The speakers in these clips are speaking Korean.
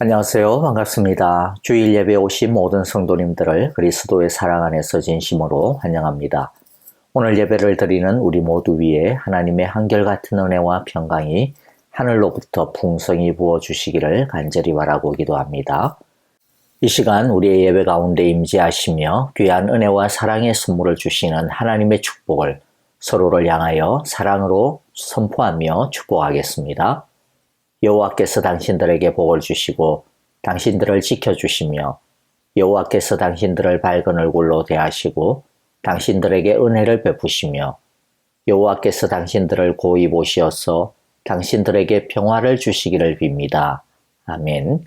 안녕하세요. 반갑습니다. 주일 예배에 오신 모든 성도님들을 그리스도의 사랑 안에서 진심으로 환영합니다. 오늘 예배를 드리는 우리 모두 위에 하나님의 한결같은 은혜와 평강이 하늘로부터 풍성히 부어주시기를 간절히 바라고 기도합니다. 이 시간 우리의 예배 가운데 임재하시며 귀한 은혜와 사랑의 선물을 주시는 하나님의 축복을 서로를 향하여 사랑으로 선포하며 축복하겠습니다. 여호와께서 당신들에게 복을 주시고 당신들을 지켜주시며 여호와께서 당신들을 밝은 얼굴로 대하시고 당신들에게 은혜를 베푸시며 여호와께서 당신들을 고이 보시어서 당신들에게 평화를 주시기를 빕니다. 아멘.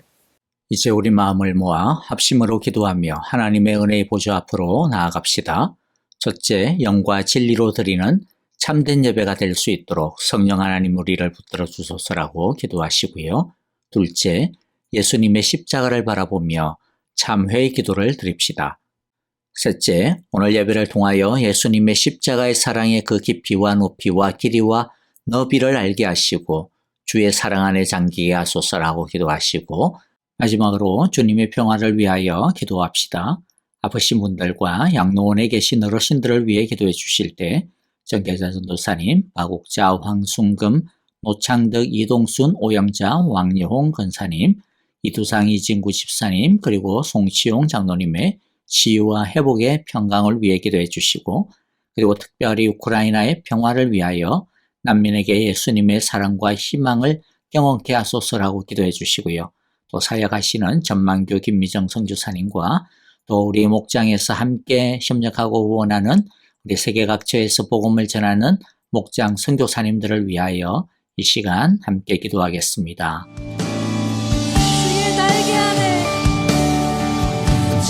이제 우리 마음을 모아 합심으로 기도하며 하나님의 은혜의 보좌 앞으로 나아갑시다. 첫째, 영과 진리로 드리는 참된 예배가 될 수 있도록 성령 하나님 우리를 붙들어 주소서라고 기도하시고요. 둘째, 예수님의 십자가를 바라보며 참회의 기도를 드립시다. 셋째, 오늘 예배를 통하여 예수님의 십자가의 사랑의 그 깊이와 높이와 길이와 너비를 알게 하시고 주의 사랑 안에 잠기게 하소서라고 기도하시고, 마지막으로 주님의 평화를 위하여 기도합시다. 아프신 분들과 양로원에 계신 어르신들을 위해 기도해 주실 때 정계자 전도사님, 마국자, 황순금, 노창덕, 이동순, 오영자, 왕여홍 권사님, 이두상, 이진구 집사님, 그리고 송치용 장로님의 치유와 회복의 평강을 위해 기도해 주시고, 그리고 특별히 우크라이나의 평화를 위하여 난민에게 예수님의 사랑과 희망을 경험케 하소서라고 기도해 주시고요. 또 사역하시는 전만교 김미정 선교사님과 또 우리 목장에서 함께 협력하고 후원하는 우리 세계 각처에서 복음을 전하는 목장 선교사님들을 위하여 이 시간 함께 기도하겠습니다. 주의 날개 아래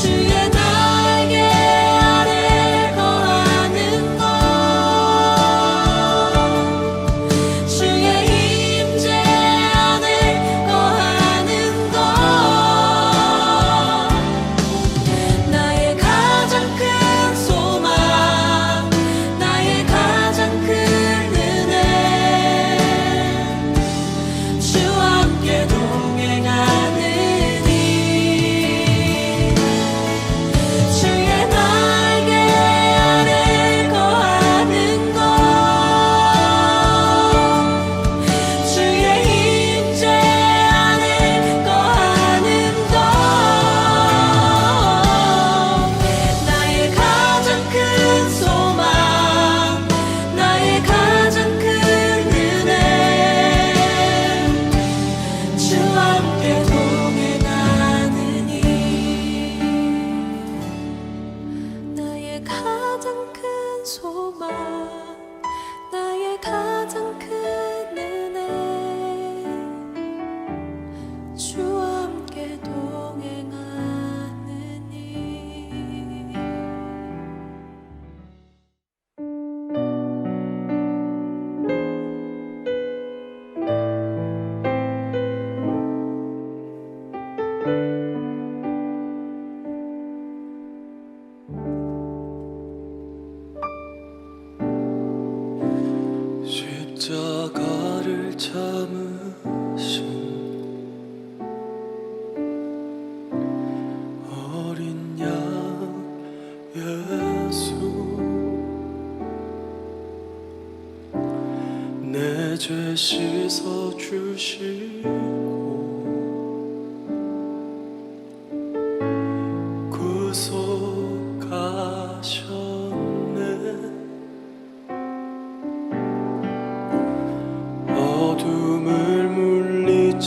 주의 날개 아래 거하는 것 주의 임재 안에 거하는 것 나의 가장 큰 소망 나의 가장 큰 은혜 주와 함께 동행하느니 주의 날개 아래 거하는 것 주의 임재 안에 거하는 것 나의 가장 큰 소망 나의 가장 큰 은혜 주와 함께 동행하느니 나의 가장 큰 소망 나의 가장 큰 은혜 주와 함께 동행하느니 십자가를 참으신 어린 양 예수 내 죄 씻어 주시고 구속하셨네 어둠을 물리치신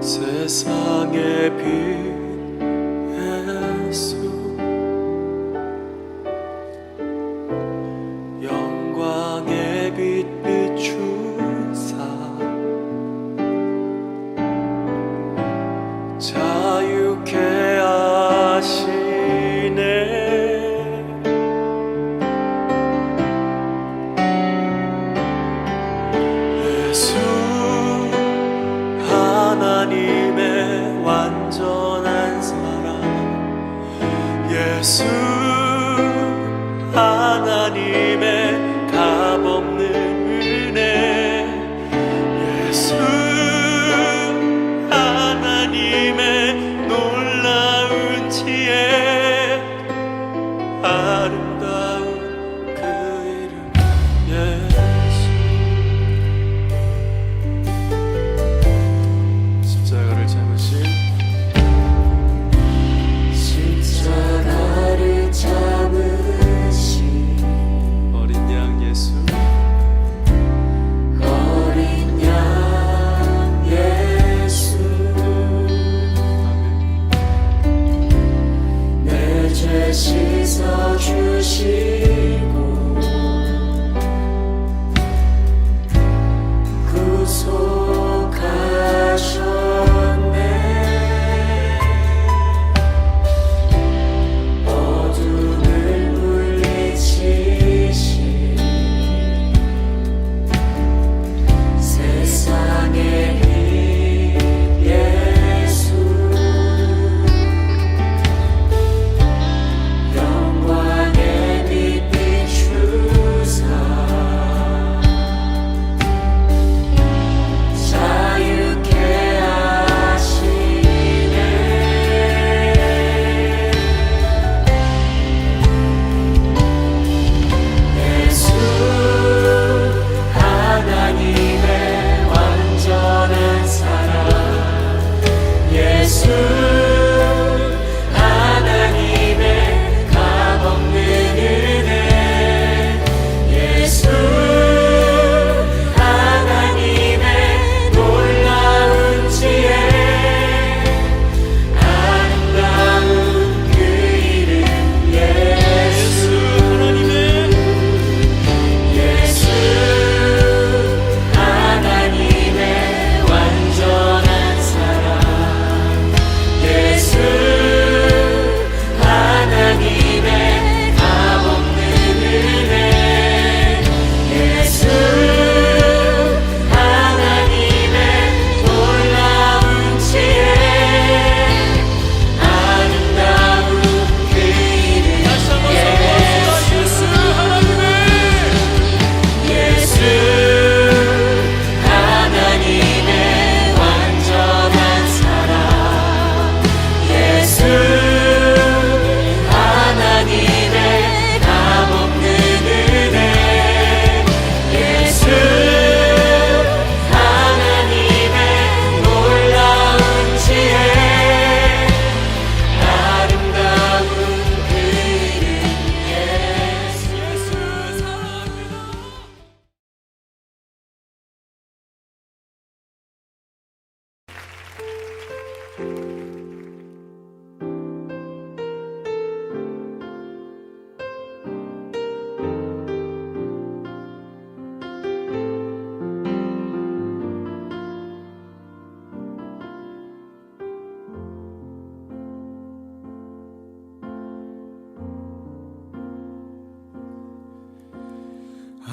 세상의 빛 예수 영광의 빛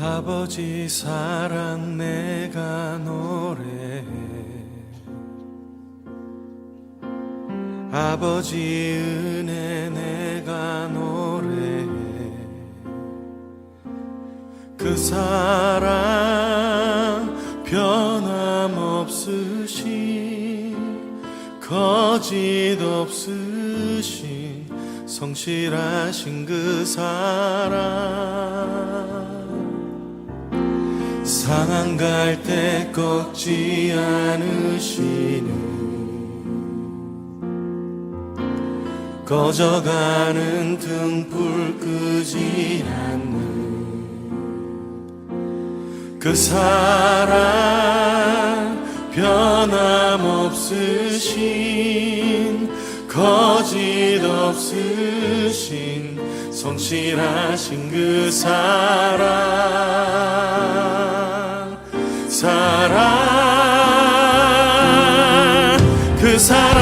아버지 사랑 내가 노래해 아버지 은혜 내가 노래해 그 사랑 변함없으신 거짓 없으신 성실하신 그 사랑 상한 갈 때 꺾지 않으시는 꺼져가는 등불 끄지 않는 그 사랑 변함없으신 거짓 없으신 성실하신 그 사랑 그 사랑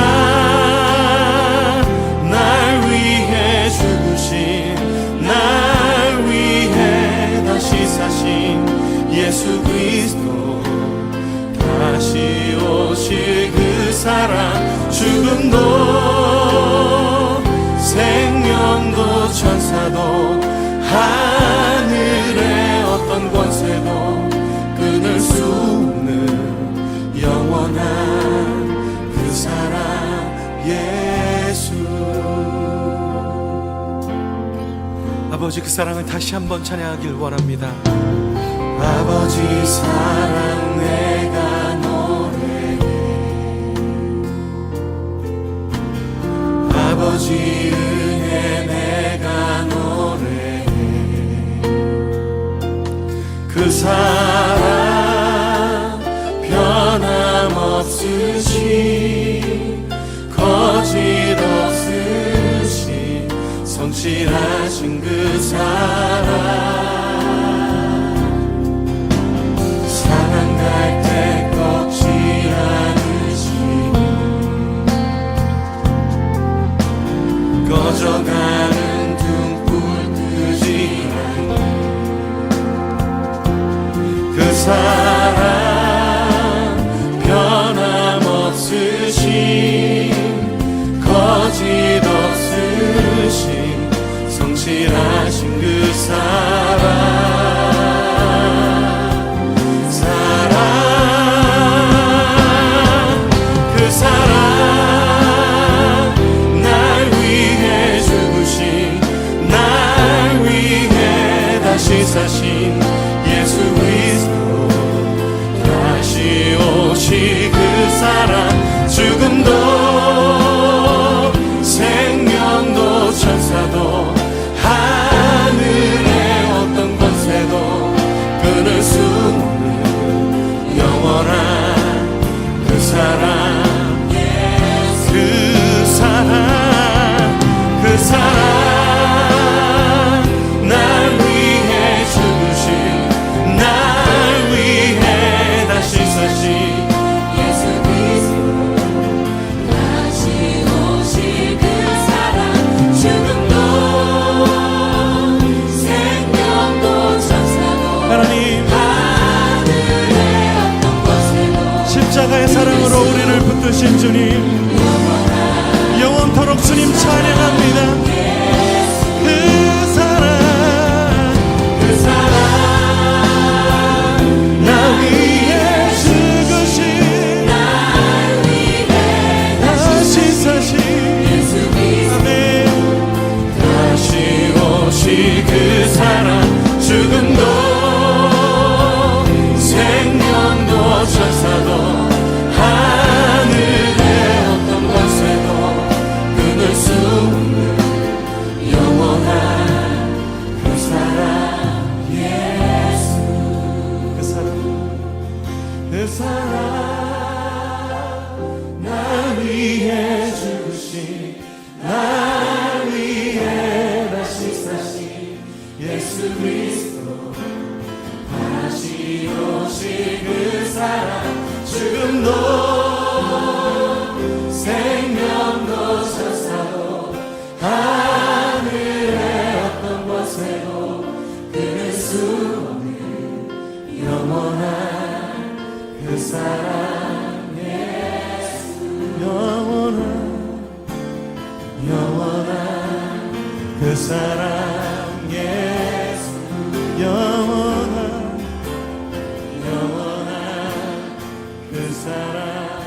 날 위해 죽으신 날 위해 다시 사신 예수 그리스도 다시 오실 그 사랑 죽음도 생명도 천사도 하늘의 어떤 권세도 끊을 수 없는 영원한 그 사랑 예수 아버지 그 사랑을 다시 한번 찬양하길 원합니다. 아버지 사랑 내가 노래해 아버지 은혜 내가 노래해 그 사랑 변함없으신 거짓 없으신 성실하신 그 사랑 사랑 갈 때 꺾지 않으시니 꺼져가는 등불 끄지 않는 그 사랑 변함없으신 거짓 없으신 성실하신 그 사랑 그 사랑 날 위해 죽으신 날 위해 다시 사신 예수 그리스도 다시 오실 그 사랑 죽음도 생명도 천사도 하늘의 어떤 권세도 끊을 수 없는 영원한 그 사랑 그 사랑 날 위해 죽으신 날 위해 다시 사신 예수 그리스도 다시 오실 그 사랑 죽음도 생명도 천사도 하나님 하늘의 어떤 것에도 십자가의 사랑으로 우리를 붙드신 주님 영원토록 주님 찬양합니다. 그 사랑 나 위해 죽으신 날 위해 다시 사신 예수 그리스도 다시 오실 그 사랑 죽음도 생명도 천사도 하늘의 어떤 권세도 끊을 수 없는 영원한 그 사랑 예수 그 사랑 날 위해 죽으신 날 위해 다시 사신 예수 그리스도 다시 오실 그 사랑 죽음도 생명도 천사도 하늘의 어떤 것에도 끊을 수 없는 사랑 예수 영원한 그 사랑 예수 영원한 그 사랑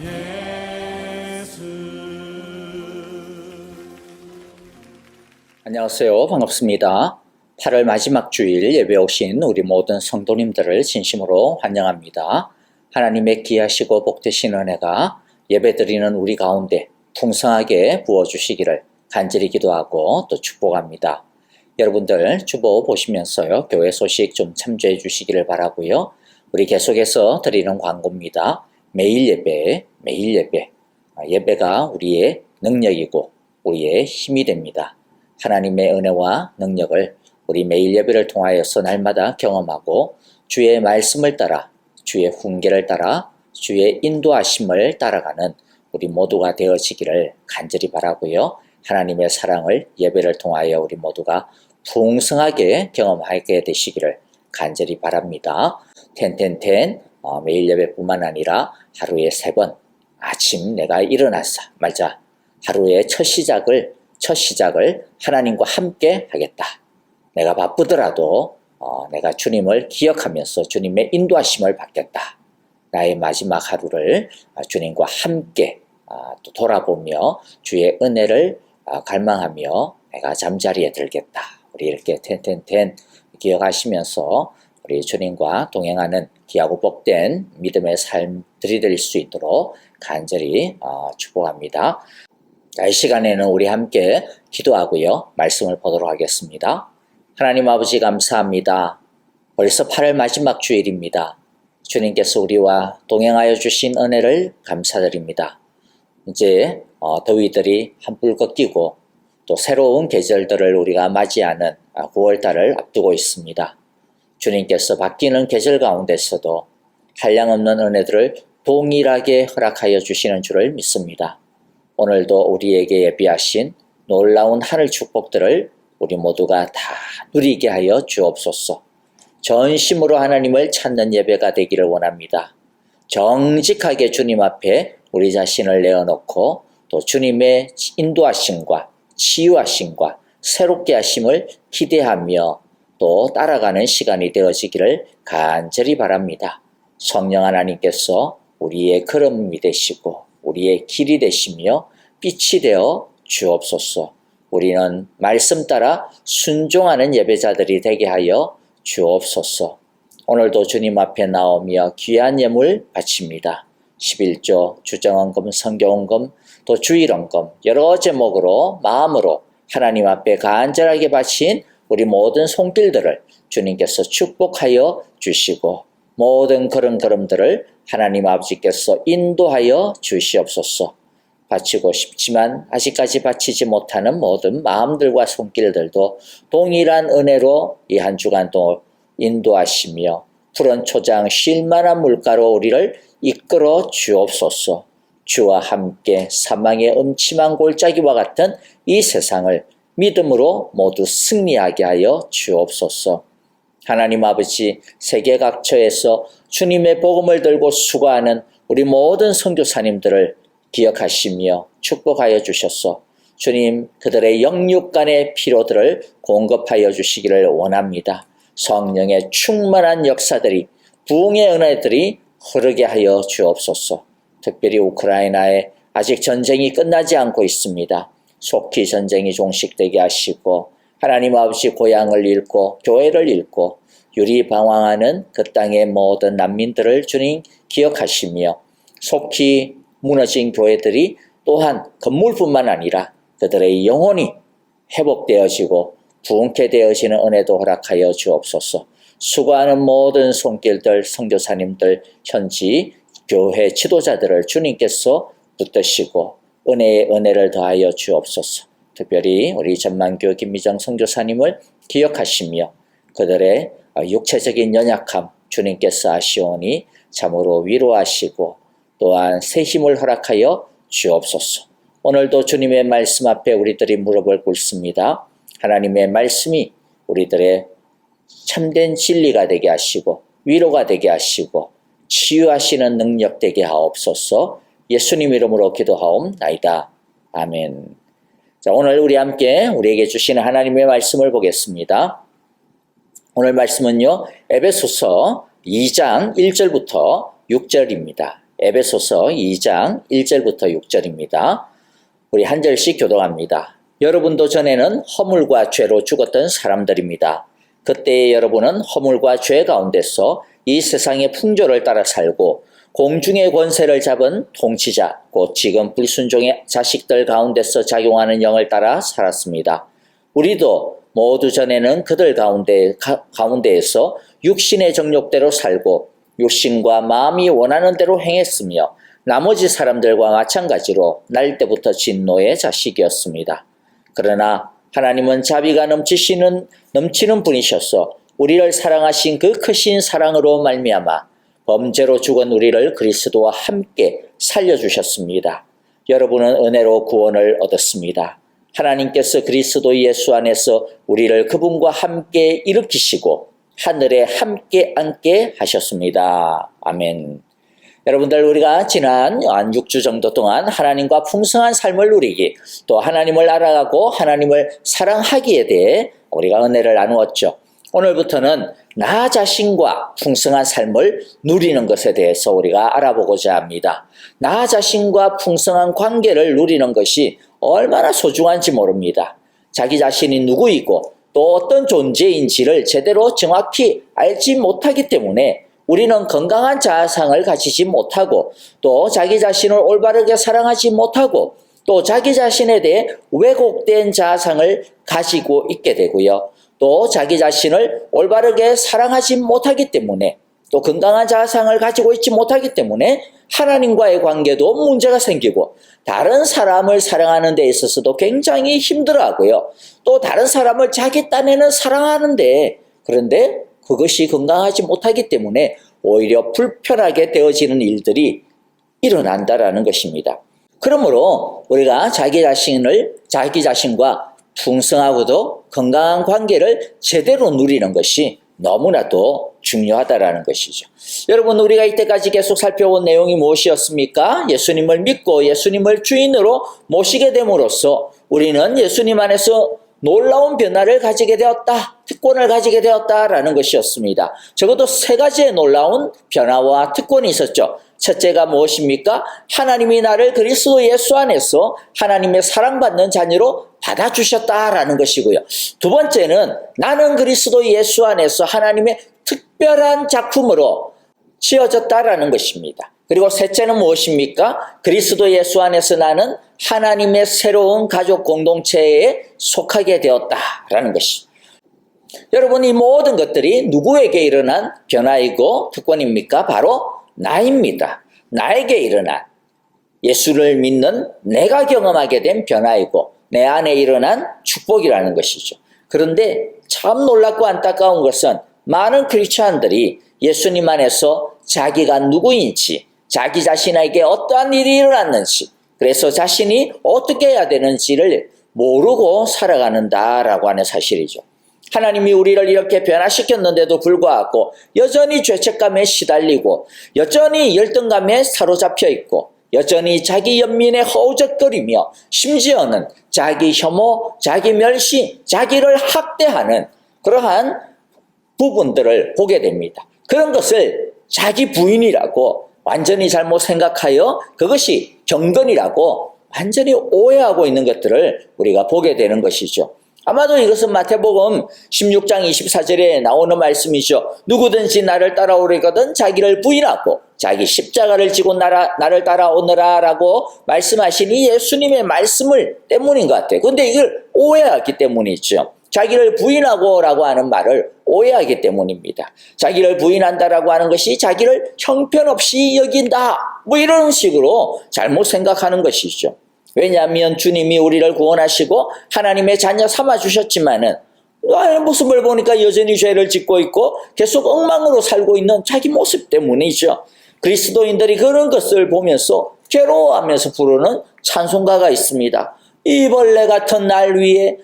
예수. 안녕하세요. 반갑습니다. 8월 마지막 주일 예배 오신 우리 모든 성도님들을 진심으로 환영합니다. 하나님의 귀하시고 복되신 은혜가 예배드리는 우리 가운데 풍성하게 부어주시기를 간절히 기도하고 또 축복합니다. 여러분들 주보 보시면서요, 교회 소식 좀 참조해 주시기를 바라고요. 우리 계속해서 드리는 광고입니다. 매일 예배. 예배가 우리의 능력이고 우리의 힘이 됩니다. 하나님의 은혜와 능력을 우리 매일 예배를 통하여서 날마다 경험하고 주의 말씀을 따라, 주의 훈계를 따라, 주의 인도하심을 따라가는 우리 모두가 되어지기를 간절히 바라고요. 하나님의 사랑을 예배를 통하여 우리 모두가 풍성하게 경험하게 되시기를 간절히 바랍니다. 매일 예배뿐만 아니라 하루에 3번 아침 내가 일어나서 말자 하루의 첫 시작을 하나님과 함께 하겠다. 내가 바쁘더라도 내가 주님을 기억하면서 주님의 인도하심을 받겠다. 나의 마지막 하루를 주님과 함께 또 돌아보며 주의 은혜를 갈망하며 내가 잠자리에 들겠다. 우리 이렇게 기억하시면서 우리 주님과 동행하는 귀하고 복된 믿음의 삶 들이댈 수 있도록 간절히 축복합니다. 이 시간에는 우리 함께 기도하고요. 말씀을 보도록 하겠습니다. 하나님 아버지 감사합니다. 벌써 8월 마지막 주일입니다. 주님께서 우리와 동행하여 주신 은혜를 감사드립니다. 이제 더위들이 한풀 꺾이고 또 새로운 계절들을 우리가 맞이하는 9월달을 앞두고 있습니다. 주님께서 바뀌는 계절 가운데서도 한량없는 은혜들을 동일하게 허락하여 주시는 줄을 믿습니다. 오늘도 우리에게 예비하신 놀라운 하늘 축복들을 우리 모두가 다 누리게 하여 주옵소서. 전심으로 하나님을 찾는 예배가 되기를 원합니다. 정직하게 주님 앞에 우리 자신을 내어놓고 또 주님의 인도하심과 치유하심과 새롭게 하심을 기대하며 또 따라가는 시간이 되어지기를 간절히 바랍니다. 성령 하나님께서 우리의 걸음이 되시고 우리의 길이 되시며 빛이 되어 주옵소서. 우리는 말씀 따라 순종하는 예배자들이 되게 하여 주옵소서. 오늘도 주님 앞에 나오며 귀한 예물 바칩니다. 11조, 주정헌금, 성교헌금, 또 주일헌금 여러 제목으로 마음으로 하나님 앞에 간절하게 바친 우리 모든 손길들을 주님께서 축복하여 주시고 모든 걸음들을 하나님 아버지께서 인도하여 주시옵소서. 바치고 싶지만 아직까지 바치지 못하는 모든 마음들과 손길들도 동일한 은혜로 이 한 주간 동안 인도하시며 푸른 초장 쉴만한 물가로 우리를 이끌어 주옵소서. 주와 함께 사망의 음침한 골짜기와 같은 이 세상을 믿음으로 모두 승리하게 하여 주옵소서. 하나님 아버지, 세계 각처에서 주님의 복음을 들고 수고하는 우리 모든 선교사님들을 기억하시며 축복하여 주셔서 주님 그들의 영육간의 피로들을 공급하여 주시기를 원합니다. 성령의 충만한 역사들이 부흥의 은혜들이 흐르게 하여 주옵소서. 특별히 우크라이나에 아직 전쟁이 끝나지 않고 있습니다. 속히 전쟁이 종식되게 하시고 하나님 아버지 고향을 잃고 교회를 잃고 유리방황하는 그 땅의 모든 난민들을 주님 기억하시며 속히 무너진 교회들이 또한 건물뿐만 아니라 그들의 영혼이 회복되어지고 부흥케 되어지는 은혜도 허락하여 주옵소서. 수고하는 모든 손길들, 선교사님들, 현지 교회 지도자들을 주님께서 붙드시고 은혜의 은혜를 더하여 주옵소서. 특별히 우리 전만교 김미정 선교사님을 기억하시며 그들의 육체적인 연약함 주님께서 아시오니 참으로 위로하시고 또한 새 힘을 허락하여 주옵소서. 오늘도 주님의 말씀 앞에 우리들이 무릎을 꿇습니다. 하나님의 말씀이 우리들의 참된 진리가 되게 하시고 위로가 되게 하시고 치유하시는 능력 되게 하옵소서. 예수님 이름으로 기도하옵나이다. 아멘. 자, 오늘 우리 함께 우리에게 주시는 하나님의 말씀을 보겠습니다. 오늘 말씀은요, 에베소서 2장 1절부터 6절입니다. 에베소서 2장 1절부터 6절입니다. 우리 한 절씩 교독합니다. 여러분도 전에는 허물과 죄로 죽었던 사람들입니다. 그때의 여러분은 허물과 죄 가운데서 이 세상의 풍조를 따라 살고 공중의 권세를 잡은 통치자, 곧 지금 불순종의 자식들 가운데서 작용하는 영을 따라 살았습니다. 우리도 모두 전에는 그들 가운데에서 육신의 정욕대로 살고 육신과 마음이 원하는 대로 행했으며 나머지 사람들과 마찬가지로 날 때부터 진노의 자식이었습니다. 그러나 하나님은 자비가 넘치는 분이셔서 우리를 사랑하신 그 크신 사랑으로 말미암아 범죄로 죽은 우리를 그리스도와 함께 살려주셨습니다. 여러분은 은혜로 구원을 얻었습니다. 하나님께서 그리스도 예수 안에서 우리를 그분과 함께 일으키시고 하늘에 함께 앉게 하셨습니다. 아멘. 여러분들, 우리가 지난 한 6주 정도 동안 하나님과 풍성한 삶을 누리기, 또 하나님을 알아가고 하나님을 사랑하기에 대해 우리가 은혜를 나누었죠. 오늘부터는 나 자신과 풍성한 삶을 누리는 것에 대해서 우리가 알아보고자 합니다. 나 자신과 풍성한 관계를 누리는 것이 얼마나 소중한지 모릅니다. 자기 자신이 누구이고 또 어떤 존재인지를 제대로 정확히 알지 못하기 때문에 우리는 건강한 자아상을 가지지 못하고 또 자기 자신을 올바르게 사랑하지 못하고 또 자기 자신에 대해 왜곡된 자아상을 가지고 있게 되고요. 또 자기 자신을 올바르게 사랑하지 못하기 때문에 또 건강한 자아상을 가지고 있지 못하기 때문에 하나님과의 관계도 문제가 생기고 다른 사람을 사랑하는 데 있어서도 굉장히 힘들어하고요. 또 다른 사람을 자기 딴에는 사랑하는데 그런데 그것이 건강하지 못하기 때문에 오히려 불편하게 되어지는 일들이 일어난다라는 것입니다. 그러므로 우리가 자기 자신과 풍성하고도 건강한 관계를 제대로 누리는 것이 너무나도 중요하다라는 것이죠. 여러분, 우리가 이때까지 계속 살펴본 내용이 무엇이었습니까? 예수님을 믿고 예수님을 주인으로 모시게 됨으로써 우리는 예수님 안에서 놀라운 변화를 가지게 되었다, 특권을 가지게 되었다라는 것이었습니다. 적어도 3가지의 놀라운 변화와 특권이 있었죠. 첫째가 무엇입니까? 하나님이 나를 그리스도 예수 안에서 하나님의 사랑받는 자녀로 받아주셨다라는 것이고요. 두 번째는 나는 그리스도 예수 안에서 하나님의 특별한 작품으로 지어졌다라는 것입니다. 그리고 셋째는 무엇입니까? 그리스도 예수 안에서 나는 하나님의 새로운 가족 공동체에 속하게 되었다라는 것입니다. 여러분, 이 모든 것들이 누구에게 일어난 변화이고 특권입니까? 바로 나입니다. 나에게 일어난, 예수를 믿는 내가 경험하게 된 변화이고 내 안에 일어난 축복이라는 것이죠. 그런데 참 놀랍고 안타까운 것은 많은 크리스찬들이 예수님 안에서 자기가 누구인지, 자기 자신에게 어떠한 일이 일어났는지, 그래서 자신이 어떻게 해야 되는지를 모르고 살아가는다라고 하는 사실이죠. 하나님이 우리를 이렇게 변화시켰는데도 불구하고 여전히 죄책감에 시달리고 여전히 열등감에 사로잡혀 있고 여전히 자기 연민에 허우적거리며 심지어는 자기 혐오, 자기 멸시, 자기를 학대하는 그러한 부분들을 보게 됩니다. 그런 것을 자기 부인이라고 완전히 잘못 생각하여 그것이 경건이라고 완전히 오해하고 있는 것들을 우리가 보게 되는 것이죠. 아마도 이것은 마태복음 16장 24절에 나오는 말씀이죠. 누구든지 나를 따라오려거든 자기를 부인하고 자기 십자가를 지고 나를 따라오너라 라고 말씀하신 이 예수님의 말씀을 때문인 것 같아요. 그런데 이걸 오해하기 때문이죠. 자기를 부인하고 라고 하는 말을 오해하기 때문입니다. 자기를 부인한다라고 하는 것이 자기를 형편없이 여긴다, 뭐 이런 식으로 잘못 생각하는 것이죠. 왜냐하면 주님이 우리를 구원하시고 하나님의 자녀 삼아주셨지만은 모습을 보니까 여전히 죄를 짓고 있고 계속 엉망으로 살고 있는 자기 모습 때문이죠. 그리스도인들이 그런 것을 보면서 괴로워하면서 부르는 찬송가가 있습니다. 이 벌레 같은 날 위에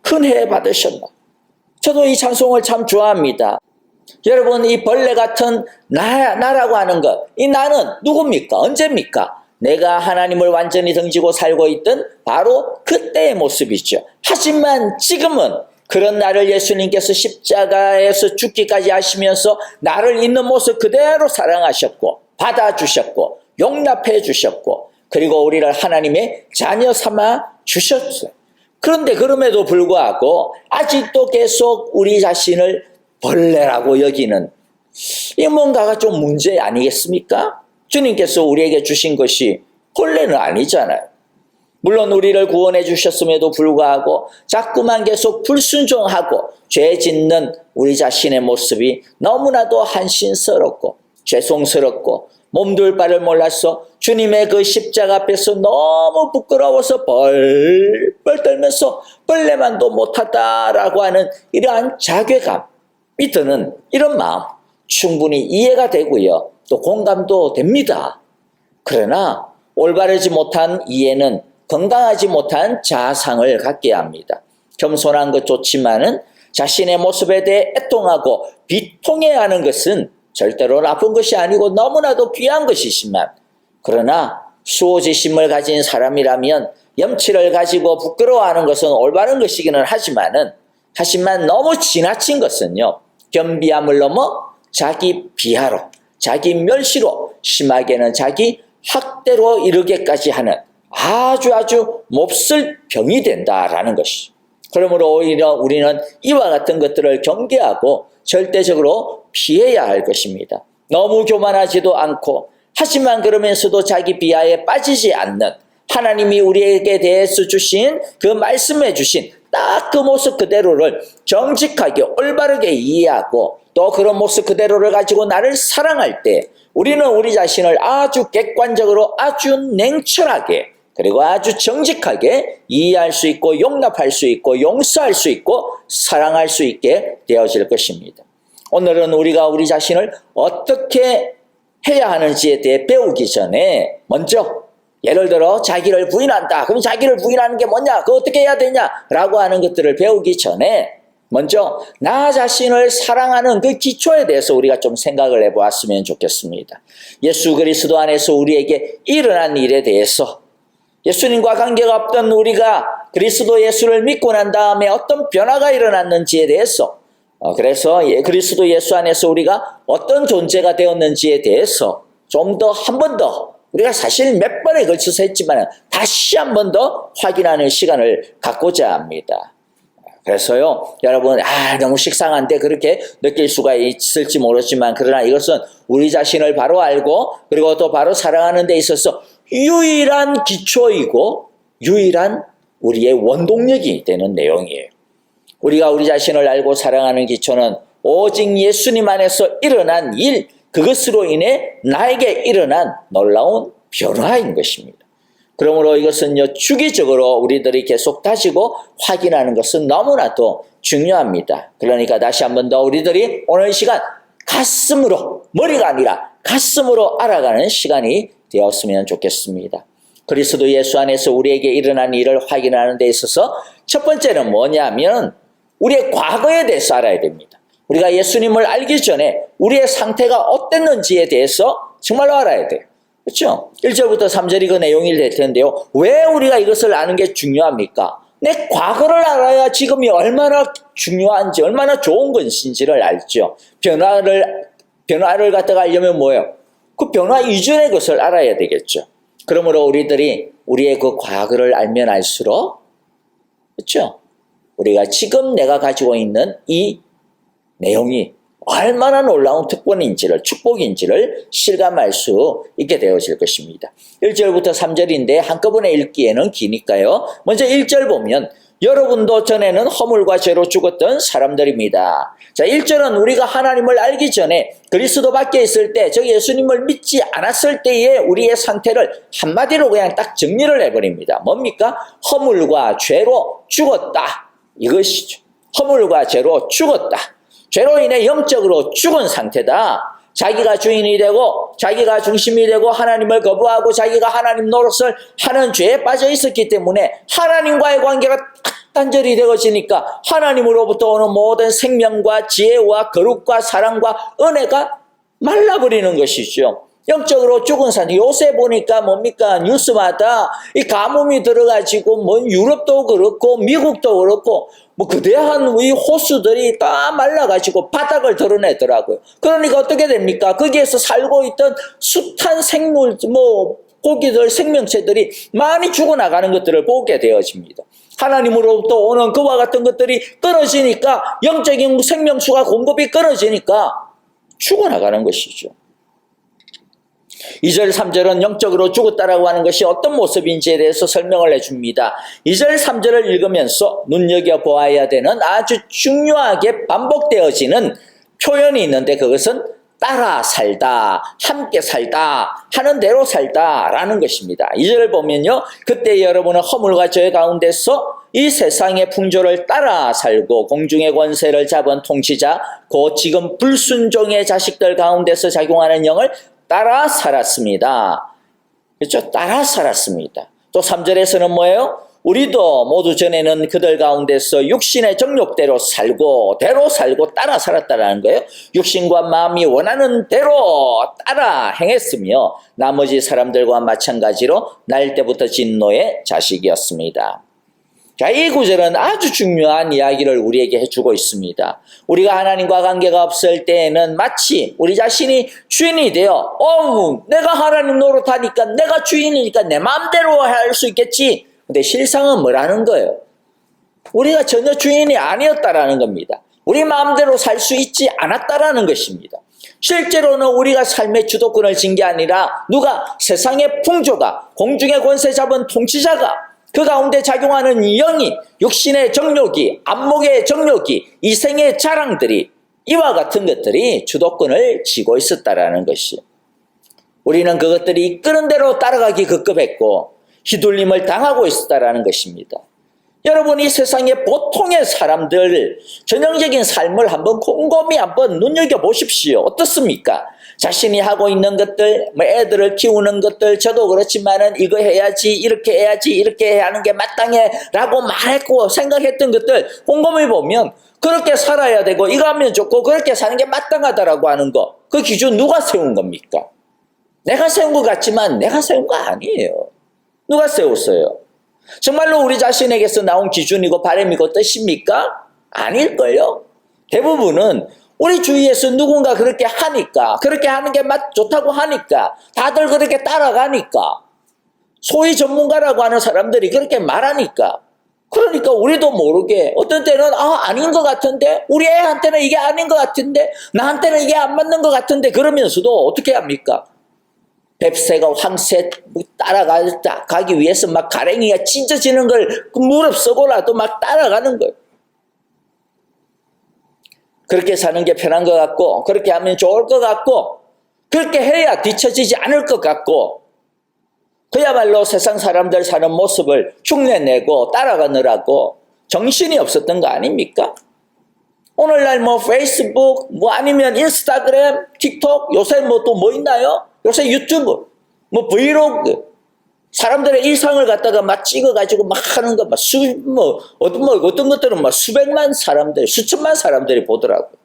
큰 해 받으셨나. 저도 이 찬송을 참 좋아합니다. 여러분, 이 벌레 같은 나라고 하는 것, 이 나는 누굽니까? 언제입니까? 내가 하나님을 완전히 등지고 살고 있던 바로 그때의 모습이죠. 하지만 지금은 그런 나를 예수님께서 십자가에서 죽기까지 하시면서 나를 있는 모습 그대로 사랑하셨고 받아주셨고 용납해 주셨고 그리고 우리를 하나님의 자녀 삼아 주셨어요. 그런데 그럼에도 불구하고 아직도 계속 우리 자신을 벌레라고 여기는 이 뭔가가 좀 문제 아니겠습니까? 주님께서 우리에게 주신 것이 벌레는 아니잖아요. 물론 우리를 구원해 주셨음에도 불구하고 자꾸만 계속 불순종하고 죄 짓는 우리 자신의 모습이 너무나도 한심스럽고 죄송스럽고 몸둘 바를 몰라서 주님의 그 십자가 앞에서 너무 부끄러워서 벌벌 떨면서 벌레만도 못하다라고 하는 이러한 자괴감이 드는 이런 마음 충분히 이해가 되고요. 또 공감도 됩니다. 그러나 올바르지 못한 이해는 건강하지 못한 자상을 갖게 합니다. 겸손한 것 좋지만은 자신의 모습에 대해 애통하고 비통해야 하는 것은 절대로 나쁜 것이 아니고 너무나도 귀한 것이지만 그러나 수호지심을 가진 사람이라면 염치를 가지고 부끄러워하는 것은 올바른 것이기는 하지만 너무 지나친 것은요. 겸비함을 넘어 자기 비하로 자기 멸시로 심하게는 자기 학대로 이르게까지 하는 아주 몹쓸 병이 된다라는 것이죠. 그러므로 오히려 우리는 이와 같은 것들을 경계하고 절대적으로 피해야 할 것입니다. 너무 교만하지도 않고 하지만 그러면서도 자기 비하에 빠지지 않는 하나님이 우리에게 대해서 주신 그 말씀해 주신 딱 그 모습 그대로를 정직하게 올바르게 이해하고 또 그런 모습 그대로를 가지고 나를 사랑할 때 우리는 우리 자신을 아주 객관적으로 아주 냉철하게 그리고 아주 정직하게 이해할 수 있고 용납할 수 있고 용서할 수 있고 사랑할 수 있게 되어질 것입니다. 오늘은 우리가 우리 자신을 어떻게 해야 하는지에 대해 배우기 전에 먼저 예를 들어 자기를 부인한다. 그럼 자기를 부인하는 게 뭐냐? 그거 어떻게 해야 되냐? 라고 하는 것들을 배우기 전에 먼저 나 자신을 사랑하는 그 기초에 대해서 우리가 좀 생각을 해보았으면 좋겠습니다. 예수 그리스도 안에서 우리에게 일어난 일에 대해서 예수님과 관계가 없던 우리가 그리스도 예수를 믿고 난 다음에 어떤 변화가 일어났는지에 대해서 그래서 그리스도 예수 안에서 우리가 어떤 존재가 되었는지에 대해서 좀 더 한 번 더 우리가 사실 몇 번에 걸쳐서 했지만 다시 한 번 더 확인하는 시간을 갖고자 합니다. 그래서요, 여러분, 너무 식상한데 그렇게 느낄 수가 있을지 모르지만 그러나 이것은 우리 자신을 바로 알고 그리고 또 바로 사랑하는 데 있어서 유일한 기초이고 유일한 우리의 원동력이 되는 내용이에요. 우리가 우리 자신을 알고 사랑하는 기초는 오직 예수님 안에서 일어난 일, 그것으로 인해 나에게 일어난 놀라운 변화인 것입니다. 그러므로 이것은요, 주기적으로 우리들이 계속 다지고 확인하는 것은 너무나도 중요합니다. 그러니까 다시 한 번 더 우리들이 오늘 시간 가슴으로, 머리가 아니라 가슴으로 알아가는 시간이 되었으면 좋겠습니다. 그리스도 예수 안에서 우리에게 일어난 일을 확인하는 데 있어서 첫 번째는 뭐냐면 우리의 과거에 대해서 알아야 됩니다. 우리가 예수님을 알기 전에 우리의 상태가 어땠는지에 대해서 정말로 알아야 돼요. 그렇죠? 1절부터 3절이 그 내용이 될 텐데요. 왜 우리가 이것을 아는 게 중요합니까? 내 과거를 알아야 지금이 얼마나 중요한지, 얼마나 좋은 것인지를 알죠. 변화를 갖다가 알려면 뭐예요? 그 변화 이전의 것을 알아야 되겠죠. 그러므로 우리들이 우리의 그 과거를 알면 알수록, 그렇죠? 우리가 지금 내가 가지고 있는 이 내용이 얼마나 놀라운 특권인지를, 축복인지를 실감할 수 있게 되어질 것입니다. 1절부터 3절인데 한꺼번에 읽기에는 기니까요. 먼저 1절 보면 여러분도 전에는 허물과 죄로 죽었던 사람들입니다. 자, 1절은 우리가 하나님을 알기 전에 그리스도 밖에 있을 때, 즉 예수님을 믿지 않았을 때의 우리의 상태를 한마디로 그냥 딱 정리를 해버립니다. 뭡니까? 허물과 죄로 죽었다. 이것이죠. 허물과 죄로 죽었다. 죄로 인해 영적으로 죽은 상태다. 자기가 주인이 되고 자기가 중심이 되고 하나님을 거부하고 자기가 하나님 노릇을 하는 죄에 빠져 있었기 때문에 하나님과의 관계가 단절이 되어지니까 하나님으로부터 오는 모든 생명과 지혜와 거룩과 사랑과 은혜가 말라버리는 것이죠. 영적으로 죽은 사람, 요새 보니까 뭡니까? 뉴스마다 이 가뭄이 들어가지고 뭐 유럽도 그렇고 미국도 그렇고 뭐 거대한 이 호수들이 다 말라가지고 바닥을 드러내더라고요. 그러니까 어떻게 됩니까? 거기에서 살고 있던 숱한 생물, 뭐 고기들, 생명체들이 많이 죽어나가는 것들을 보게 되어집니다. 하나님으로부터 오는 그와 같은 것들이 끊어지니까 영적인 생명수가 공급이 끊어지니까 죽어나가는 것이죠. 2절 3절은 영적으로 죽었다라고 하는 것이 어떤 모습인지에 대해서 설명을 해줍니다. 2절 3절을 읽으면서 눈여겨보아야 되는 아주 중요하게 반복되어지는 표현이 있는데 그것은 따라 살다, 함께 살다, 하는 대로 살다 라는 것입니다. 2절을 보면요, 그때 여러분은 허물과 죄 가운데서 이 세상의 풍조를 따라 살고 공중의 권세를 잡은 통치자 곧 지금 불순종의 자식들 가운데서 작용하는 영을 따라 살았습니다. 그렇죠? 따라 살았습니다. 또 3절에서는 뭐예요? 우리도 모두 전에는 그들 가운데서 육신의 정욕대로 살고 대로 살고 따라 살았다라는 거예요. 육신과 마음이 원하는 대로 따라 행했으며 나머지 사람들과 마찬가지로 날 때부터 진노의 자식이었습니다. 자, 이 구절은 아주 중요한 이야기를 우리에게 해주고 있습니다. 우리가 하나님과 관계가 없을 때에는 마치 우리 자신이 주인이 되어 내가 하나님 노릇하니까 내가 주인이니까 내 마음대로 할 수 있겠지. 근데 실상은 뭐라는 거예요? 우리가 전혀 주인이 아니었다라는 겁니다. 우리 마음대로 살 수 있지 않았다라는 것입니다. 실제로는 우리가 삶의 주도권을 진 게 아니라 누가? 세상의 풍조가, 공중의 권세 잡은 통치자가, 그 가운데 작용하는 영이, 육신의 정욕이, 안목의 정욕이, 이생의 자랑들이, 이와 같은 것들이 주도권을 쥐고 있었다라는 것이요. 우리는 그것들이 이끄는 대로 따라가기 급급했고 휘둘림을 당하고 있었다라는 것입니다. 여러분, 이 세상의 보통의 사람들 전형적인 삶을 한번 곰곰이 한번 눈여겨보십시오. 어떻습니까? 자신이 하고 있는 것들, 뭐 애들을 키우는 것들, 저도 그렇지만은 이거 해야지, 이렇게 해야지, 이렇게 해야 하는 게 마땅해 라고 말했고 생각했던 것들 곰곰이 보면 그렇게 살아야 되고 이거 하면 좋고 그렇게 사는 게 마땅하다라고 하는 거, 그 기준 누가 세운 겁니까? 내가 세운 것 같지만 내가 세운 거 아니에요. 누가 세웠어요? 정말로 우리 자신에게서 나온 기준이고 바람이고 뜻입니까? 아닐걸요? 대부분은 우리 주위에서 누군가 그렇게 하니까, 그렇게 하는 게 좋다고 하니까, 다들 그렇게 따라가니까, 소위 전문가라고 하는 사람들이 그렇게 말하니까, 그러니까 우리도 모르게 어떤 때는 아닌 것 같은데, 우리 애한테는 이게 아닌 것 같은데, 나한테는 이게 안 맞는 것 같은데, 그러면서도 어떻게 합니까? 뱁새가 황새 따라가기 위해서 막 가랭이가 찢어지는 걸 무릎 쓰고라도 막 따라가는 거예요. 그렇게 사는 게 편한 것 같고, 그렇게 하면 좋을 것 같고, 그렇게 해야 뒤처지지 않을 것 같고, 그야말로 세상 사람들 사는 모습을 흉내내고 따라가느라고 정신이 없었던 거 아닙니까? 오늘날 뭐 페이스북, 뭐 아니면 인스타그램, 틱톡, 요새 뭐 또 뭐 있나요? 요새 유튜브, 뭐 브이로그, 사람들의 일상을 갖다가 막 찍어가지고 막 하는 거, 어떤 것들은 막 수백만 사람들, 수천만 사람들이 보더라고요.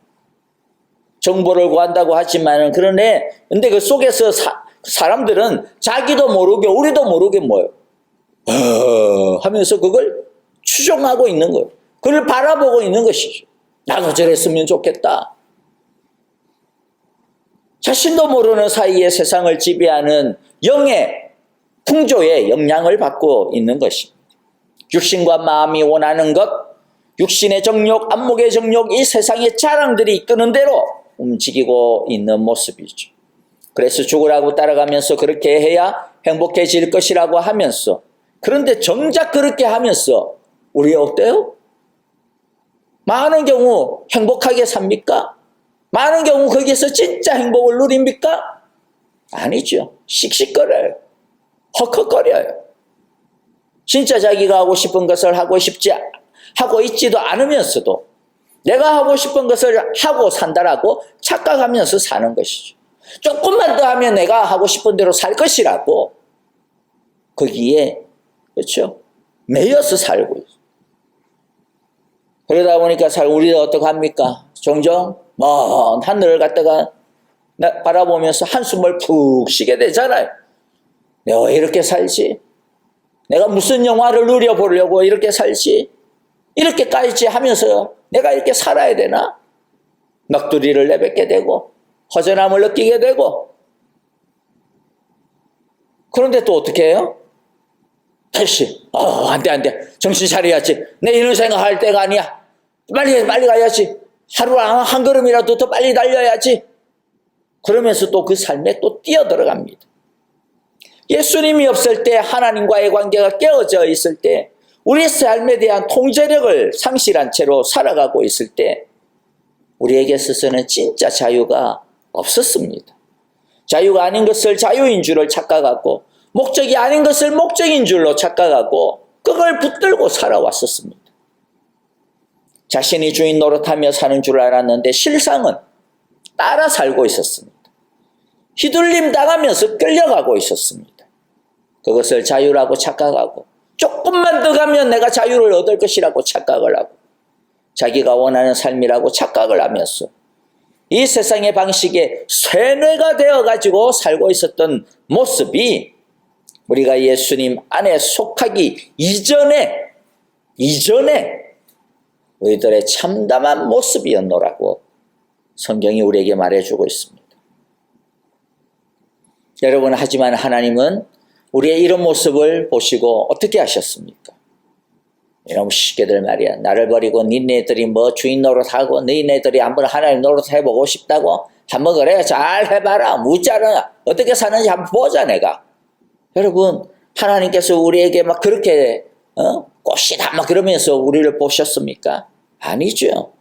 정보를 구한다고 하지만은, 근데 그 속에서 사람들은 자기도 모르게, 우리도 모르게 뭐예요? 하면서 그걸 추종하고 있는 거예요. 그걸 바라보고 있는 것이죠. 나도 저랬으면 좋겠다. 자신도 모르는 사이에 세상을 지배하는 영의 풍조의 영향을 받고 있는 것입니다. 육신과 마음이 원하는 것, 육신의 정욕, 안목의 정욕, 이 세상의 자랑들이 이끄는 대로 움직이고 있는 모습이죠. 그래서 죽으라고 따라가면서 그렇게 해야 행복해질 것이라고 하면서, 그런데 정작 그렇게 하면서 우리 어때요? 많은 경우 행복하게 삽니까? 많은 경우 거기에서 진짜 행복을 누립니까? 아니죠. 씩씩거려요. 헉헉거려요. 진짜 자기가 하고 싶은 것을 하고 있지도 않으면서도 내가 하고 싶은 것을 하고 산다라고 착각하면서 사는 것이죠. 조금만 더 하면 내가 하고 싶은 대로 살 것이라고 거기에 그렇죠? 매여서 살고 있어요. 그러다 보니까 우리가 어떻게 합니까? 종종 먼 하늘을 갖다가 바라보면서 한숨을 푹 쉬게 되잖아요. 내가 왜 이렇게 살지? 내가 무슨 영화를 누려보려고 이렇게 살지? 이렇게까지 하면서 내가 이렇게 살아야 되나? 넋두리를 내뱉게 되고 허전함을 느끼게 되고 그런데 또 어떻게 해요? 다시 안돼 정신 차려야지. 내 이런 생각할 때가 아니야. 빨리 가야지. 하루 한 걸음이라도 더 빨리 달려야지. 그러면서 또 그 삶에 또 뛰어들어갑니다. 예수님이 없을 때 하나님과의 관계가 깨어져 있을 때 우리의 삶에 대한 통제력을 상실한 채로 살아가고 있을 때 우리에게 있어서는 진짜 자유가 없었습니다. 자유가 아닌 것을 자유인 줄을 착각하고 목적이 아닌 것을 목적인 줄로 착각하고 그걸 붙들고 살아왔었습니다. 자신이 주인 노릇하며 사는 줄 알았는데 실상은 따라 살고 있었습니다. 휘둘림 당하면서 끌려가고 있었습니다. 그것을 자유라고 착각하고 조금만 더 가면 내가 자유를 얻을 것이라고 착각을 하고 자기가 원하는 삶이라고 착각을 하면서 이 세상의 방식에 쇠뇌가 되어가지고 살고 있었던 모습이 우리가 예수님 안에 속하기 이전에 우리들의 참담한 모습이었노라고 성경이 우리에게 말해주고 있습니다. 여러분, 하지만 하나님은 우리의 이런 모습을 보시고 어떻게 하셨습니까? 이놈 시끼들 말이야. 나를 버리고 니네들이 뭐 주인 노릇하고 니네들이 한번 하나님 노릇 해보고 싶다고? 한번 그래 잘 해봐라. 묻자라. 어떻게 사는지 한번 보자 내가. 여러분, 하나님께서 우리에게 막 그렇게 꽃이다 막 그러면서 우리를 보셨습니까? 아니죠.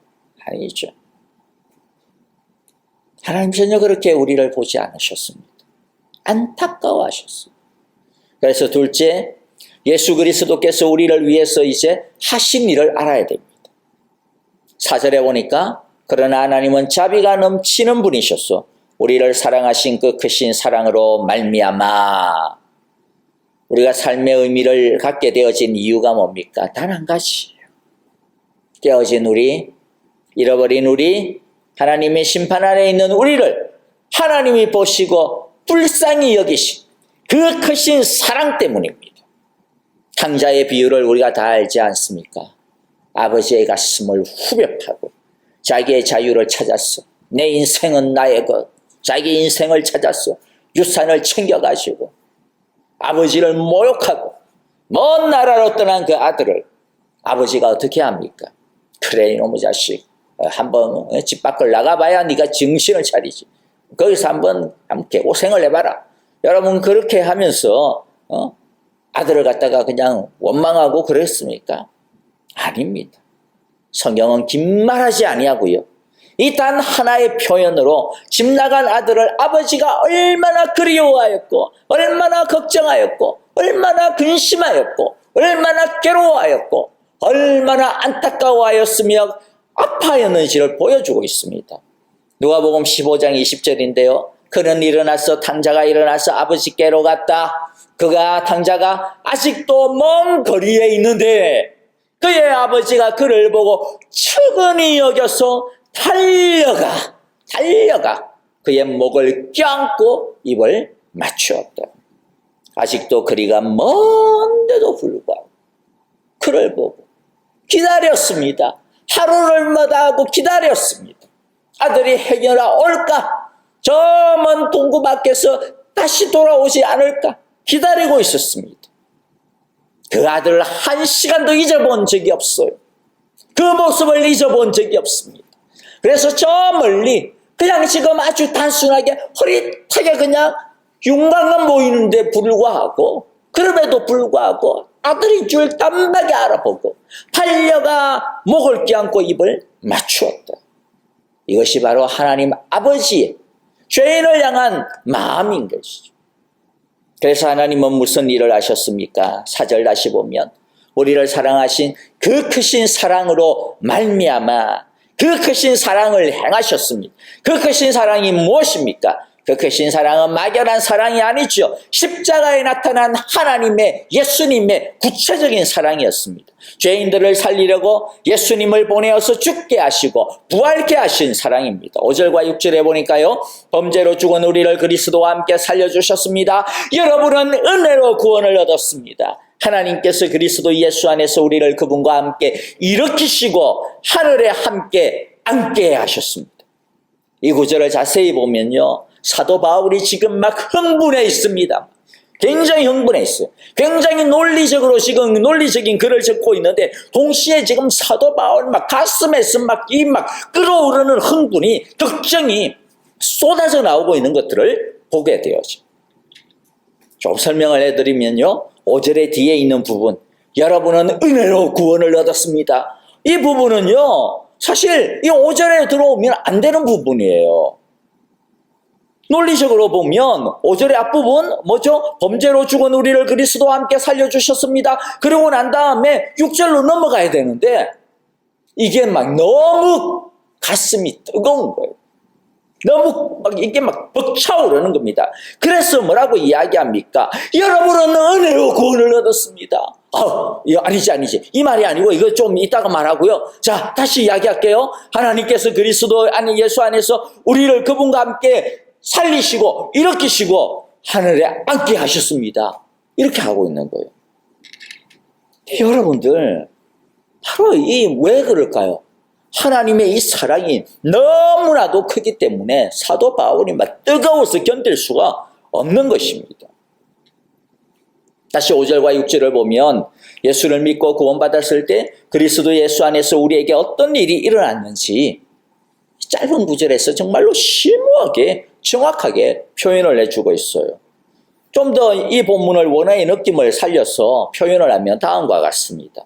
하나님 전혀 그렇게 우리를 보지 않으셨습니다. 안타까워하셨습니다. 그래서 둘째, 예수 그리스도께서 우리를 위해서 이제 하신 일을 알아야 됩니다. 4절에 보니까 그러나 하나님은 자비가 넘치는 분이셨소. 우리를 사랑하신 그 크신 사랑으로 말미암아. 우리가 삶의 의미를 갖게 되어진 이유가 뭡니까? 단 한 가지. 깨어진 우리, 잃어버린 우리, 하나님의 심판 아래 있는 우리를 하나님이 보시고 불쌍히 여기신 그 크신 사랑 때문입니다. 탕자의 비유를 우리가 다 알지 않습니까? 아버지의 가슴을 후벼 파고 자기의 자유를 찾았어. 내 인생은 나의 것. 자기 인생을 찾았어. 유산을 챙겨가지고 아버지를 모욕하고 먼 나라로 떠난 그 아들을 아버지가 어떻게 합니까? 그래 이놈의 자식, 한번 집 밖을 나가봐야 네가 정신을 차리지. 거기서 한번 고생을 해봐라. 여러분, 그렇게 하면서 아들을 갖다가 그냥 원망하고 그랬습니까? 아닙니다. 성경은 긴 말하지 아니하고요. 이 단 하나의 표현으로 집 나간 아들을 아버지가 얼마나 그리워하였고 얼마나 걱정하였고 얼마나 근심하였고 얼마나 괴로워하였고 얼마나 안타까워하였으며 아파하였는지를 보여주고 있습니다. 누가복음 15장 20절인데요. 그는 일어나서 탕자가 일어나서 아버지께로 갔다. 탕자가 아직도 먼 거리에 있는데 그의 아버지가 그를 보고 측은히 여겨서 달려가 그의 목을 껴안고 입을 맞추었다. 아직도 거리가 먼데도 불구하고 그를 보고 기다렸습니다. 하루를 마다하고 기다렸습니다. 아들이 해결아 올까? 저 먼 동구 밖에서 다시 돌아오지 않을까? 기다리고 있었습니다. 그 아들을 한 시간도 잊어본 적이 없어요. 그 모습을 잊어본 적이 없습니다. 그래서 저 멀리 그냥 지금 아주 단순하게 흐릿하게 그냥 윤곽만 보이는데 불구하고 그럼에도 불구하고 아들인 줄 단박에 알아보고 달려가 목을 껴안고 입을 맞추었다. 이것이 바로 하나님 아버지의 죄인을 향한 마음인 것이죠. 그래서 하나님은 무슨 일을 하셨습니까? 4절 다시 보면 우리를 사랑하신 그 크신 사랑으로 말미암아 그 크신 사랑을 행하셨습니다. 그 크신 사랑이 무엇입니까? 그 크신 사랑은 막연한 사랑이 아니죠. 십자가에 나타난 하나님의, 예수님의 구체적인 사랑이었습니다. 죄인들을 살리려고 예수님을 보내어서 죽게 하시고 부활케 하신 사랑입니다. 5절과 6절에 보니까요, 범죄로 죽은 우리를 그리스도와 함께 살려주셨습니다. 여러분은 은혜로 구원을 얻었습니다. 하나님께서 그리스도 예수 안에서 우리를 그분과 함께 일으키시고 하늘에 함께 앉게 하셨습니다. 이 구절을 자세히 보면요, 사도 바울이 지금 막 흥분해 있습니다. 굉장히 흥분해 있어요. 굉장히 논리적인 글을 적고 있는데, 동시에 지금 사도 바울 막 가슴에서 막 끓어오르는 흥분이, 걱정이 쏟아져 나오고 있는 것들을 보게 되어져. 좀 설명을 해드리면요, 5절의 뒤에 있는 부분, 여러분은 은혜로 구원을 얻었습니다. 이 부분은요, 사실 이 5절에 들어오면 안 되는 부분이에요. 논리적으로 보면 5절의 앞부분 뭐죠? 범죄로 죽은 우리를 그리스도와 함께 살려주셨습니다. 그러고 난 다음에 6절로 넘어가야 되는데, 이게 막 너무 가슴이 뜨거운 거예요. 너무 이게 벅차오르는 겁니다. 그래서 뭐라고 이야기합니까? 여러분은 은혜로 구원을 얻었습니다. 아니지. 이 말이 아니고, 이거 좀 이따가 말하고요. 자, 다시 이야기할게요. 하나님께서 예수 안에서 우리를 그분과 함께 살리시고 일으키시고 하늘에 앉게 하셨습니다. 이렇게 하고 있는 거예요. 여러분들, 바로 왜 그럴까요? 하나님의 이 사랑이 너무나도 크기 때문에 사도 바울이 막 뜨거워서 견딜 수가 없는 것입니다. 다시 5절과 6절을 보면, 예수를 믿고 구원받았을 때 그리스도 예수 안에서 우리에게 어떤 일이 일어났는지 짧은 구절에서 정말로 심오하게 정확하게 표현을 해주고 있어요. 좀 더 이 본문을 원어의 느낌을 살려서 표현을 하면 다음과 같습니다.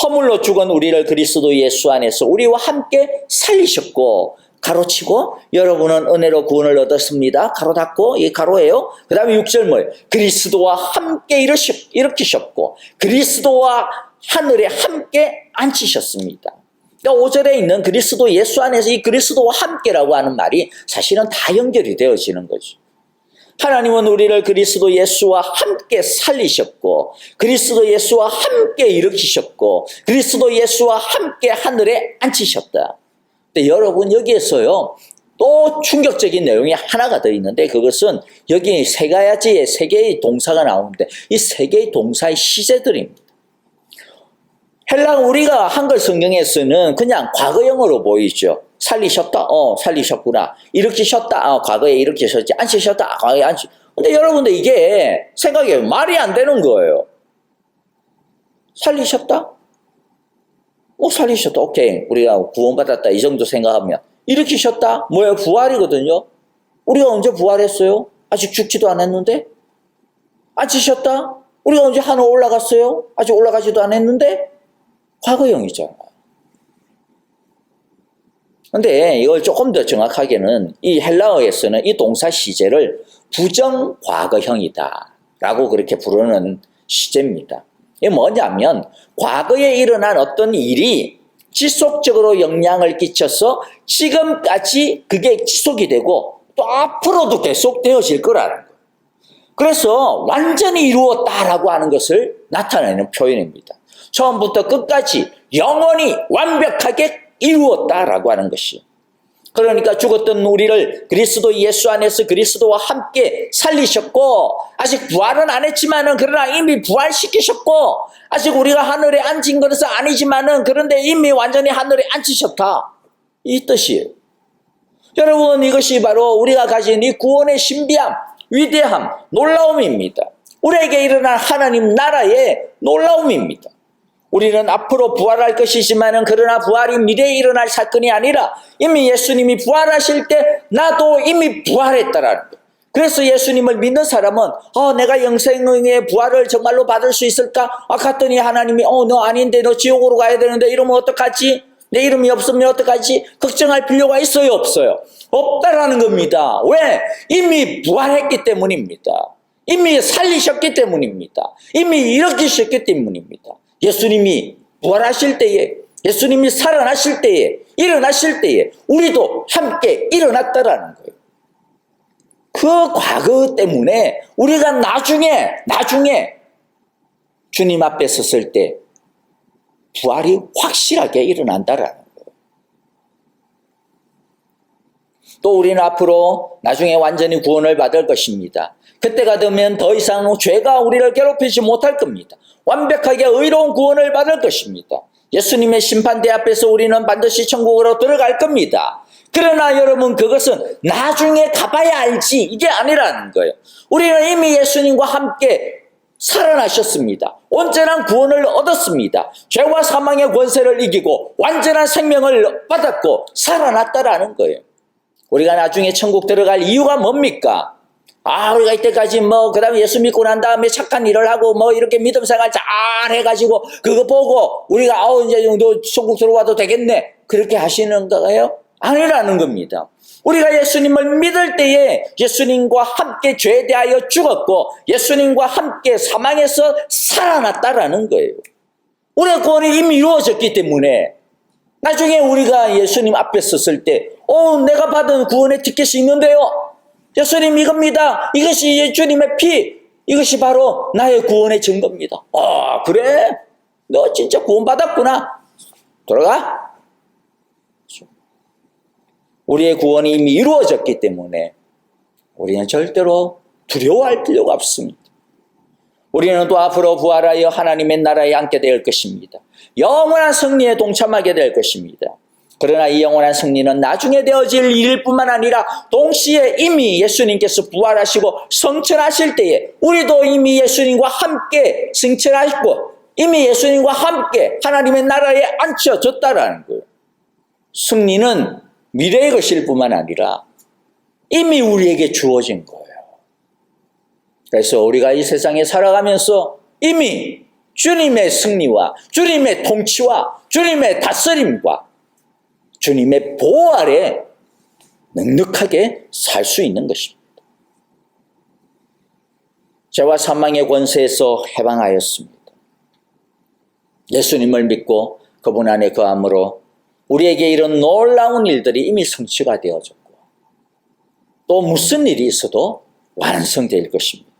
허물로 죽은 우리를 그리스도 예수 안에서 우리와 함께 살리셨고, 가로치고 여러분은 은혜로 구원을 얻었습니다. 가로 닫고, 이 가로예요. 그 다음에 6절 뭐예요? 그리스도와 함께 일으키셨고 그리스도와 하늘에 함께 앉히셨습니다. 그러니까 5절에 있는 그리스도 예수 안에서 이 그리스도와 함께라고 하는 말이 사실은 다 연결이 되어지는 거죠. 하나님은 우리를 그리스도 예수와 함께 살리셨고 그리스도 예수와 함께 일으키셨고 그리스도 예수와 함께 하늘에 앉히셨다. 근데 여러분, 여기에서요 또 충격적인 내용이 하나가 더 있는데, 그것은 여기 세 개의 동사가 나오는데 이 세 개의 동사의 시제들입니다. 헬라 우리가 한글 성경에서는 그냥 과거형으로 보이죠. 살리셨다? 살리셨구나. 일으키셨다? 과거에 일으키셨지. 앉히셨다? 과거에 앉히. 근데 여러분들, 이게 생각해 말이 안 되는 거예요. 살리셨다? 살리셨다. 오케이. 우리가 구원받았다. 이 정도 생각하면. 일으키셨다? 뭐예요? 부활이거든요. 우리가 언제 부활했어요? 아직 죽지도 않았는데? 앉히셨다? 우리가 언제 하늘 올라갔어요? 아직 올라가지도 않았는데? 과거형이잖아요. 근데 이걸 조금 더 정확하게는 이 헬라어에서는 이 동사 시제를 부정 과거형이다 라고 그렇게 부르는 시제입니다. 이게 뭐냐면, 과거에 일어난 어떤 일이 지속적으로 영향을 끼쳐서 지금까지 그게 지속이 되고 또 앞으로도 계속 되어질 거라는 거예요. 그래서 완전히 이루었다라고 하는 것을 나타내는 표현입니다. 처음부터 끝까지 영원히 완벽하게 이루었다라고 하는 것이. 그러니까 죽었던 우리를 그리스도 예수 안에서 그리스도와 함께 살리셨고, 아직 부활은 안 했지만은 그러나 이미 부활시키셨고, 아직 우리가 하늘에 앉은 것은 아니지만은 그런데 이미 완전히 하늘에 앉히셨다, 이 뜻이에요. 여러분, 이것이 바로 우리가 가진 이 구원의 신비함, 위대함, 놀라움입니다. 우리에게 일어난 하나님 나라의 놀라움입니다. 우리는 앞으로 부활할 것이지만은 그러나 부활이 미래에 일어날 사건이 아니라 이미 예수님이 부활하실 때 나도 이미 부활했다라는 거예요. 그래서 예수님을 믿는 사람은 내가 영생의 부활을 정말로 받을 수 있을까? 갔더니 하나님이 너 아닌데 너 지옥으로 가야 되는데 이러면 어떡하지? 내 이름이 없으면 어떡하지? 걱정할 필요가 있어요, 없어요? 없다라는 겁니다. 왜? 이미 부활했기 때문입니다. 이미 살리셨기 때문입니다. 이미 일으키셨기 때문입니다. 예수님이 부활하실 때에, 예수님이 살아나실 때에, 일어나실 때에 우리도 함께 일어났다라는 거예요. 그 과거 때문에 우리가 나중에 주님 앞에 섰을 때 부활이 확실하게 일어난다라는 거예요. 또 우리는 앞으로 나중에 완전히 구원을 받을 것입니다. 그때가 되면 더 이상 죄가 우리를 괴롭히지 못할 겁니다. 완벽하게 의로운 구원을 받을 것입니다. 예수님의 심판대 앞에서 우리는 반드시 천국으로 들어갈 겁니다. 그러나 여러분, 그것은 나중에 가봐야 알지 이게 아니라는 거예요. 우리는 이미 예수님과 함께 살아나셨습니다. 온전한 구원을 얻었습니다. 죄와 사망의 권세를 이기고 완전한 생명을 받았고 살아났다라는 거예요. 우리가 나중에 천국 들어갈 이유가 뭡니까? 우리가 이때까지 그 다음에 예수 믿고 난 다음에 착한 일을 하고 이렇게 믿음 생활 잘 해가지고 그거 보고 우리가 이제 너 천국 들어와도 되겠네. 그렇게 하시는 거예요? 아니라는 겁니다. 우리가 예수님을 믿을 때에 예수님과 함께 죄에 대하여 죽었고 예수님과 함께 사망에서 살아났다라는 거예요. 우리의 구원이 이미 이루어졌기 때문에 나중에 우리가 예수님 앞에 섰을 때 내가 받은 구원의 티켓이 있는데요. 예수님 이겁니다. 이것이 주님의 피. 이것이 바로 나의 구원의 증거입니다. 그래? 너 진짜 구원받았구나. 들어가. 우리의 구원이 이미 이루어졌기 때문에 우리는 절대로 두려워할 필요가 없습니다. 우리는 또 앞으로 부활하여 하나님의 나라에 앉게 될 것입니다. 영원한 승리에 동참하게 될 것입니다. 그러나 이 영원한 승리는 나중에 되어질 일일 뿐만 아니라 동시에 이미 예수님께서 부활하시고 성천하실 때에 우리도 이미 예수님과 함께 승천하시고 이미 예수님과 함께 하나님의 나라에 앉혀졌다라는 거예요. 승리는 미래의 것일 뿐만 아니라 이미 우리에게 주어진 거예요. 그래서 우리가 이 세상에 살아가면서 이미 주님의 승리와 주님의 통치와 주님의 다스림과 주님의 보호 아래 넉넉하게 살 수 있는 것입니다. 죄와 사망의 권세에서 해방하였습니다. 예수님을 믿고 그분 안에 거함으로 우리에게 이런 놀라운 일들이 이미 성취가 되어졌고 또 무슨 일이 있어도 완성될 것입니다.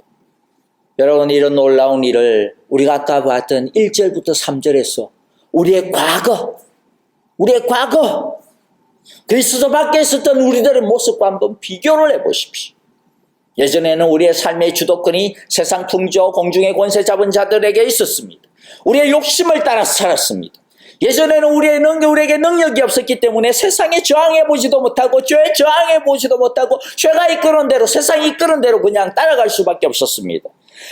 여러분, 이런 놀라운 일을 우리가 아까 봤던 1절부터 3절에서 우리의 과거 그리스도 밖에 있었던 우리들의 모습과 한번 비교를 해보십시오. 예전에는 우리의 삶의 주도권이 세상 풍조, 공중의 권세 잡은 자들에게 있었습니다. 우리의 욕심을 따라 살았습니다. 예전에는 우리에게 능력이 없었기 때문에 세상에 저항해보지도 못하고 죄에 저항해보지도 못하고 죄가 이끄는 대로 세상이 이끄는 대로 그냥 따라갈 수밖에 없었습니다.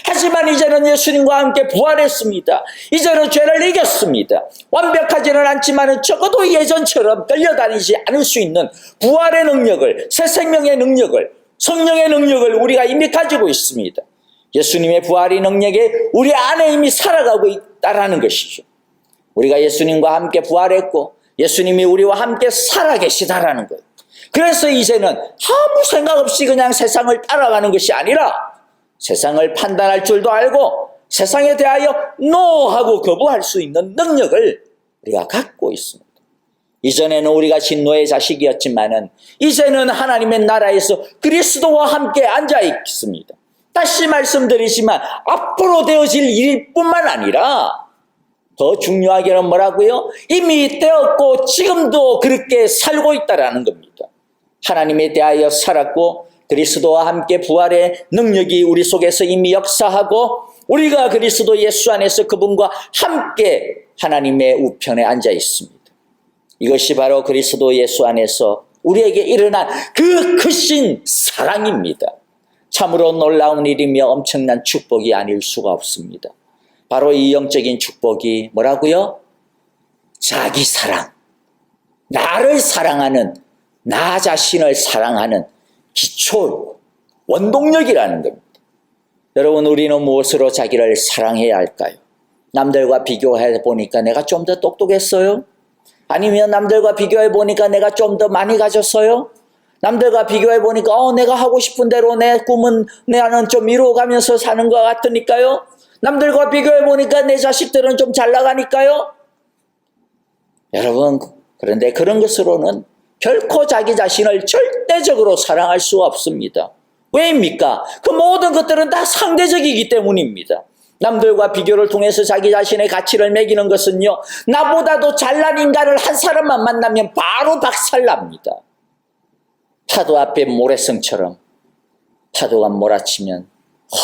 하지만 이제는 예수님과 함께 부활했습니다. 이제는 죄를 이겼습니다. 완벽하지는 않지만 적어도 예전처럼 끌려다니지 않을 수 있는 부활의 능력을, 새 생명의 능력을, 성령의 능력을 우리가 이미 가지고 있습니다. 예수님의 부활의 능력에 우리 안에 이미 살아가고 있다는 것이죠. 우리가 예수님과 함께 부활했고 예수님이 우리와 함께 살아계시다라는 거예요. 그래서 이제는 아무 생각 없이 그냥 세상을 따라가는 것이 아니라 세상을 판단할 줄도 알고 세상에 대하여 노하고 거부할 수 있는 능력을 우리가 갖고 있습니다. 이전에는 우리가 진노의 자식이었지만은 이제는 하나님의 나라에서 그리스도와 함께 앉아 있습니다. 다시 말씀드리지만 앞으로 되어질 일일 뿐만 아니라 더 중요하게는 뭐라고요? 이미 되었고 지금도 그렇게 살고 있다라는 겁니다. 하나님에 대하여 살았고 그리스도와 함께 부활의 능력이 우리 속에서 이미 역사하고 우리가 그리스도 예수 안에서 그분과 함께 하나님의 우편에 앉아 있습니다. 이것이 바로 그리스도 예수 안에서 우리에게 일어난 그 크신 사랑입니다. 참으로 놀라운 일이며 엄청난 축복이 아닐 수가 없습니다. 바로 이 영적인 축복이 뭐라고요? 자기 사랑, 나를 사랑하는, 나 자신을 사랑하는 기초, 원동력이라는 겁니다. 여러분, 우리는 무엇으로 자기를 사랑해야 할까요? 남들과 비교해 보니까 내가 좀 더 똑똑했어요? 아니면 남들과 비교해 보니까 내가 좀 더 많이 가졌어요? 남들과 비교해 보니까 내가 하고 싶은 대로 내 꿈은 나는 좀 이루어가면서 사는 것 같으니까요? 남들과 비교해 보니까 내 자식들은 좀 잘 나가니까요? 여러분, 그런데 그런 것으로는 결코 자기 자신을 절대적으로 사랑할 수 없습니다. 왜입니까? 그 모든 것들은 다 상대적이기 때문입니다. 남들과 비교를 통해서 자기 자신의 가치를 매기는 것은요, 나보다도 잘난 인간을 한 사람만 만나면 바로 박살납니다. 파도 앞에 모래성처럼 파도가 몰아치면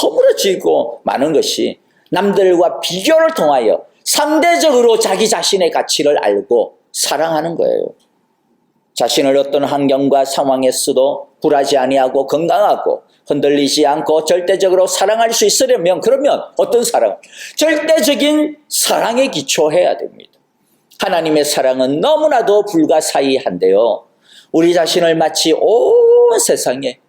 허물어지고 마는 것이 남들과 비교를 통하여 상대적으로 자기 자신의 가치를 알고 사랑하는 거예요. 자신을 어떤 환경과 상황에서도 굴하지 아니하고 건강하고 흔들리지 않고 절대적으로 사랑할 수 있으려면, 그러면 어떤 사랑? 절대적인 사랑에 기초해야 됩니다. 하나님의 사랑은 너무나도 불가사의한데요, 우리 자신을 마치 온 세상에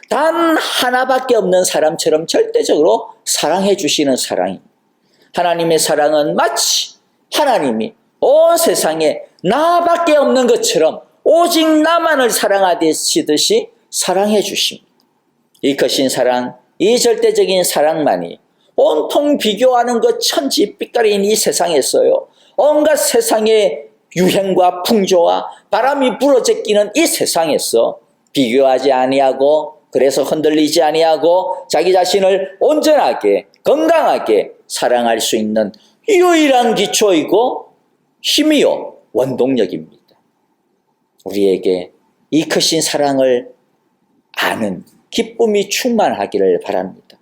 단 하나밖에 없는 사람처럼 절대적으로 사랑해 주시는 사랑입니다. 하나님의 사랑은 마치 하나님이 온 세상에 나밖에 없는 것처럼 오직 나만을 사랑하시듯이 사랑해 주십니다. 이 크신 사랑, 이 절대적인 사랑만이 온통 비교하는 것 천지빛깔인 이 세상에서요, 온갖 세상의 유행과 풍조와 바람이 불어제끼는 이 세상에서 비교하지 아니하고, 그래서 흔들리지 아니하고 자기 자신을 온전하게 건강하게 사랑할 수 있는 유일한 기초이고 힘이요 원동력입니다. 우리에게 이 크신 사랑을 아는 기쁨이 충만하기를 바랍니다.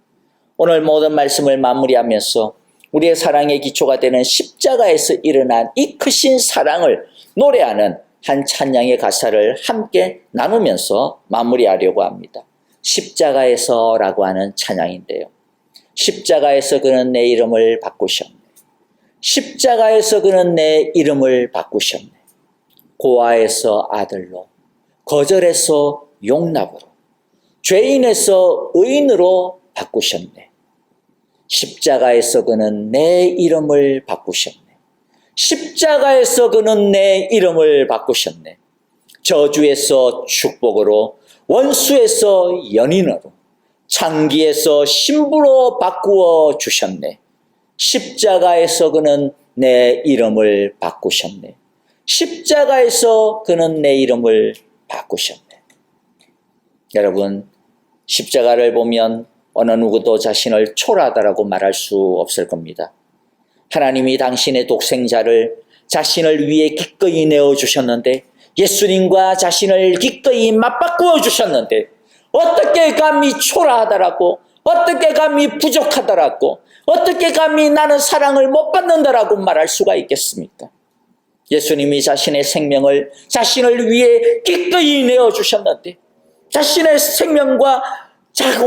오늘 모든 말씀을 마무리하면서 우리의 사랑의 기초가 되는 십자가에서 일어난 이 크신 사랑을 노래하는 한 찬양의 가사를 함께 나누면서 마무리하려고 합니다. 십자가에서라고 하는 찬양인데요, 십자가에서 그는 내 이름을 바꾸셨네. 십자가에서 그는 내 이름을 바꾸셨네. 고아에서 아들로, 거절에서 용납으로, 죄인에서 의인으로 바꾸셨네. 십자가에서 그는 내 이름을 바꾸셨네. 십자가에서 그는 내 이름을 바꾸셨네. 저주에서 축복으로, 원수에서 연인으로, 창기에서 신부로 바꾸어 주셨네. 십자가에서 그는 내 이름을 바꾸셨네. 십자가에서 그는 내 이름을 바꾸셨네. 여러분, 십자가를 보면 어느 누구도 자신을 초라하다라고 말할 수 없을 겁니다. 하나님이 당신의 독생자를 자신을 위해 기꺼이 내어주셨는데, 예수님과 자신을 기꺼이 맞바꾸어 주셨는데, 어떻게 감히 초라하다라고, 어떻게 감히 부족하다라고, 어떻게 감히 나는 사랑을 못 받는다라고 말할 수가 있겠습니까? 예수님이 자신의 생명을 자신을 위해 기꺼이 내어주셨는데, 자신의 생명과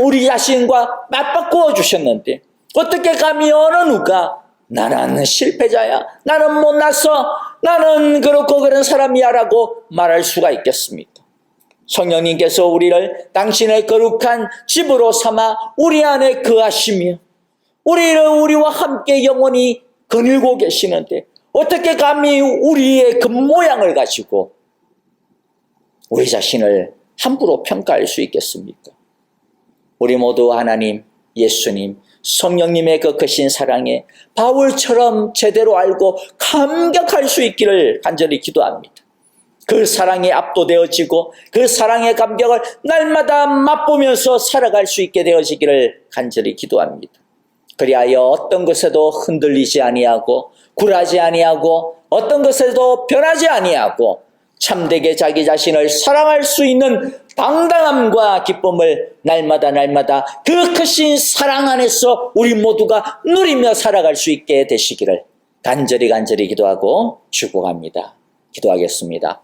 우리 자신과 맞바꾸어 주셨는데, 어떻게 감히 어느 누가 나는 실패자야, 나는 못나서, 나는 그렇고 그런 사람이야 라고 말할 수가 있겠습니까? 성령님께서 우리를 당신의 거룩한 집으로 삼아 우리 안에 거하시며 우리와 함께 영원히 거닐고 계시는데, 어떻게 감히 우리의 그 모양을 가지고 우리 자신을 함부로 평가할 수 있겠습니까? 우리 모두 하나님, 예수님, 성령님의 그 크신 사랑에 바울처럼 제대로 알고 감격할 수 있기를 간절히 기도합니다. 그 사랑에 압도되어지고 그 사랑의 감격을 날마다 맛보면서 살아갈 수 있게 되어지기를 간절히 기도합니다. 그리하여 어떤 것에도 흔들리지 아니하고 굴하지 아니하고 어떤 것에도 변하지 아니하고 참되게 자기 자신을 사랑할 수 있는 당당함과 기쁨을 날마다 그 크신 사랑 안에서 우리 모두가 누리며 살아갈 수 있게 되시기를 간절히 기도하고 축복합니다. 기도하겠습니다.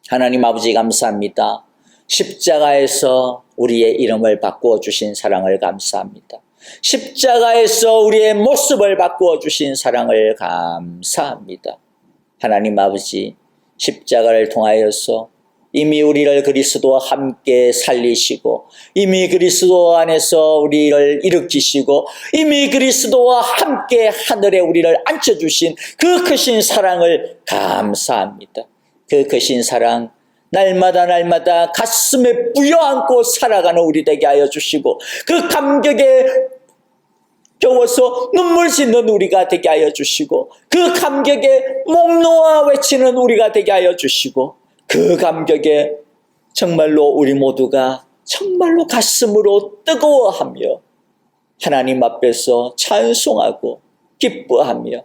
하나님 아버지, 감사합니다. 십자가에서 우리의 이름을 바꾸어 주신 사랑을 감사합니다. 십자가에서 우리의 모습을 바꾸어 주신 사랑을 감사합니다. 하나님 아버지, 십자가를 통하여서 이미 우리를 그리스도와 함께 살리시고, 이미 그리스도 안에서 우리를 일으키시고, 이미 그리스도와 함께 하늘에 우리를 앉혀주신 그 크신 사랑을 감사합니다. 그 크신 사랑 날마다 가슴에 부여안고 살아가는 우리 되게 하여 주시고, 그 감격에 겨워서 눈물 짓는 우리가 되게 하여 주시고, 그 감격에 목 놓아 외치는 우리가 되게 하여 주시고, 그 감격에 정말로 우리 모두가 정말로 가슴으로 뜨거워하며 하나님 앞에서 찬송하고 기뻐하며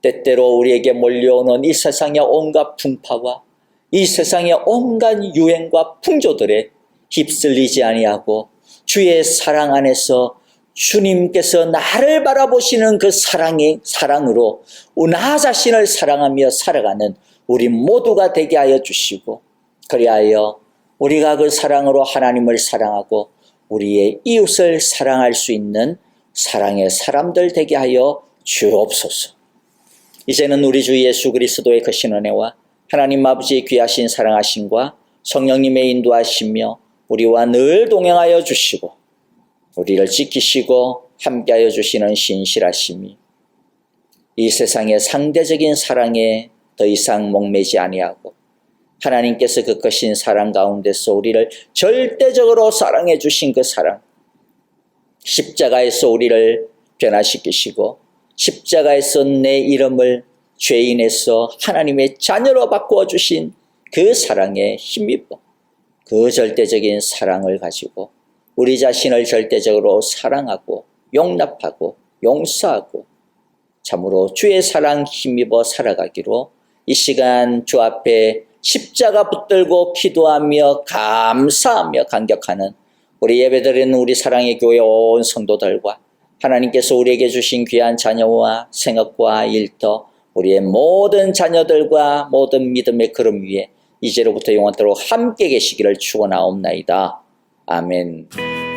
때때로 우리에게 몰려오는 이 세상의 온갖 풍파와 이 세상의 온갖 유행과 풍조들에 휩쓸리지 아니하고 주의 사랑 안에서 주님께서 나를 바라보시는 그 사랑으로 나 자신을 사랑하며 살아가는 우리 모두가 되게 하여 주시고, 그리하여 우리가 그 사랑으로 하나님을 사랑하고 우리의 이웃을 사랑할 수 있는 사랑의 사람들 되게 하여 주옵소서. 이제는 우리 주 예수 그리스도의 크신 은혜와 하나님 아버지의 귀하신 사랑하심과 성령님의 인도하시며 우리와 늘 동행하여 주시고 우리를 지키시고 함께하여 주시는 신실하심이 이 세상의 상대적인 사랑에 더 이상 목매지 아니하고 하나님께서 그 크신 사랑 가운데서 우리를 절대적으로 사랑해 주신 그 사랑, 십자가에서 우리를 변화시키시고 십자가에서 내 이름을 죄인에서 하나님의 자녀로 바꾸어 주신 그 사랑에 힘입어 그 절대적인 사랑을 가지고 우리 자신을 절대적으로 사랑하고 용납하고 용서하고 참으로 주의 사랑 힘입어 살아가기로 이 시간 주 앞에 십자가 붙들고 기도하며 감사하며 감격하는 우리 예배드리는 우리 사랑의 교회 온 성도들과 하나님께서 우리에게 주신 귀한 자녀와 생업과 일터 우리의 모든 자녀들과 모든 믿음의 걸음 위에 이제로부터 영원토록 함께 계시기를 축원하옵나이다. 아멘.